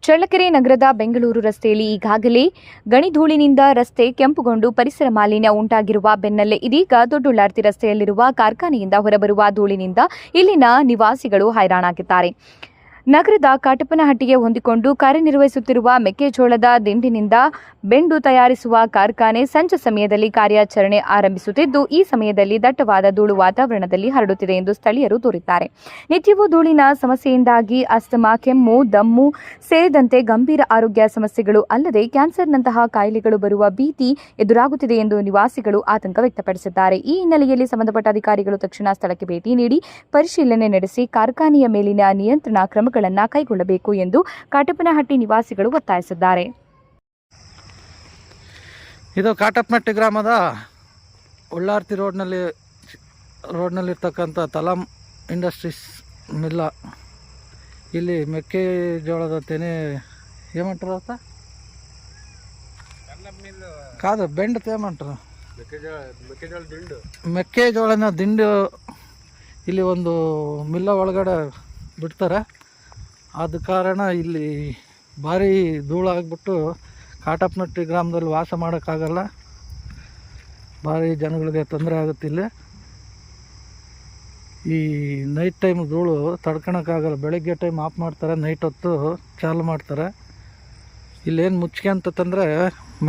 ಚಳ್ಳಕೆರೆ ನಗರದ ಬೆಂಗಳೂರು ರಸ್ತೆಯಲ್ಲಿ ಈಗಾಗಲೇ ಗಣಿಧೂಳಿನಿಂದ ರಸ್ತೆ ಕೆಂಪುಗೊಂಡು ಪರಿಸರ ಮಾಲಿನ್ಯ ಉಂಟಾಗಿರುವ ಬೆನ್ನಲ್ಲೇ ಇದೀಗ ದೊಡ್ಡುಳ್ಳಾರ್ತಿ ರಸ್ತೆಯಲ್ಲಿರುವ ಕಾರ್ಖಾನೆಯಿಂದ ಹೊರಬರುವ ಧೂಳಿನಿಂದ ಇಲ್ಲಿನ ನಿವಾಸಿಗಳು ಹೈರಾಣಾಗಿದ್ದಾರೆ. ನಗರದ ಕಾಟಪ್ಪನಹಟ್ಟಿಗೆ ಹೊಂದಿಕೊಂಡು ಕಾರ್ಯನಿರ್ವಹಿಸುತ್ತಿರುವ ಮೆಕ್ಕೆಜೋಳದ ದಿಂಡಿನಿಂದ ಬೆಂಡು ತಯಾರಿಸುವ ಕಾರ್ಖಾನೆ ಸಂಜೆ ಸಮಯದಲ್ಲಿ ಕಾರ್ಯಾಚರಣೆ ಆರಂಭಿಸುತ್ತಿದ್ದು, ಈ ಸಮಯದಲ್ಲಿ ದಟ್ಟವಾದ ಧೂಳು ವಾತಾವರಣದಲ್ಲಿ ಹರಡುತ್ತಿದೆ ಎಂದು ಸ್ಥಳೀಯರು ದೂರಿದ್ದಾರೆ. ನಿತ್ಯವೂ ಧೂಳಿನ ಸಮಸ್ಯೆಯಿಂದಾಗಿ ಅಸ್ತಮಾ, ಕೆಮ್ಮು, ದಮ್ಮು ಸೇರಿದಂತೆ ಗಂಭೀರ ಆರೋಗ್ಯ ಸಮಸ್ಯೆಗಳು ಅಲ್ಲದೆ ಕ್ಯಾನ್ಸರ್ನಂತಹ ಕಾಯಿಲೆಗಳು ಬರುವ ಭೀತಿ ಎದುರಾಗುತ್ತಿದೆ ಎಂದು ನಿವಾಸಿಗಳು ಆತಂಕ ವ್ಯಕ್ತಪಡಿಸಿದ್ದಾರೆ. ಈ ಹಿನ್ನೆಲೆಯಲ್ಲಿ ಸಂಬಂಧಪಟ್ಟ ಅಧಿಕಾರಿಗಳು ತಕ್ಷಣ ಸ್ಥಳಕ್ಕೆ ಭೇಟಿ ನೀಡಿ ಪರಿಶೀಲನೆ ನಡೆಸಿ ಕಾರ್ಖಾನೆಯ ಮೇಲಿನ ನಿಯಂತ್ರಣ ಕ್ರಮಗಳನ್ನು ಕೈಗೊಳ್ಳಬೇಕು ಎಂದು ಕಾಟಪ್ಪನಹಟ್ಟಿ ನಿವಾಸಿಗಳು ಒತ್ತಾಯಿಸಿದ್ದಾರೆ. ಇದು ಕಾಟಪ್ಪನಹಟ್ಟಿ ಗ್ರಾಮದ ಉಳ್ಳಾರ್ತಿ ರೋಡ್ನಲ್ಲಿರ್ತಕ್ಕಂಥ ತಲಾಮ್ ಇಂಡಸ್ಟ್ರೀಸ್ ಮಿಲ್ಲ. ಇಲ್ಲಿ ಮೆಕ್ಕೆಜೋಳದ ತೆನೆ ಏమంటారు ಕಾದು ಬೆಂಡ್ ಏమంటారు ಮೆಕ್ಕೆಜೋಳನ ದಿಂಡು ಇಲ್ಲಿ ಒಂದು ಮಿಲ್ಲ ಒಳಗಡೆ ಬಿಡ್ತಾರೆ. ಆದ ಕಾರಣ ಇಲ್ಲಿ ಭಾರಿ ಧೂಳಾಗ್ಬಿಟ್ಟು ಕಾಟಪ್ಪನಹಟ್ಟಿ ಗ್ರಾಮದಲ್ಲಿ ವಾಸ ಮಾಡೋಕ್ಕಾಗಲ್ಲ. ಭಾರಿ ಜನಗಳಿಗೆ ತೊಂದರೆ ಆಗುತ್ತೆ. ಇಲ್ಲಿ ಈ ನೈಟ್ ಟೈಮ್ ಧೂಳು ತಡ್ಕೊಳಕ್ಕಾಗಲ್ಲ. ಬೆಳಗ್ಗೆ ಟೈಮ್ ಆಫ್ ಮಾಡ್ತಾರೆ, ನೈಟ್ ಹೊತ್ತು ಚಾಲು ಮಾಡ್ತಾರೆ. ಇಲ್ಲೇನು ಮುಚ್ಕೊಂತಂದರೆ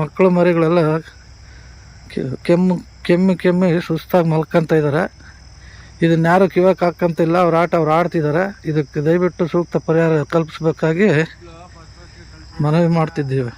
ಮಕ್ಕಳು ಮರಿಗಳೆಲ್ಲ ಕೆಮ್ಮಿ ಸುಸ್ತಾಗಿ ಮಲ್ಕೊತ ಇದ್ದಾರೆ. ಇದನ್ನ ಯಾರು ಕಿವಕ್ಕೆ ಹಾಕಂತಿಲ್ಲ. ಅವ್ರು ಆಡ್ತಿದ್ದಾರೆ. ಇದಕ್ಕೆ ದಯವಿಟ್ಟು ಸೂಕ್ತ ಪರಿಹಾರ ಕಲ್ಪಿಸಬೇಕಾಗಿ ಮನವಿ ಮಾಡ್ತಿದ್ದೀವಿ.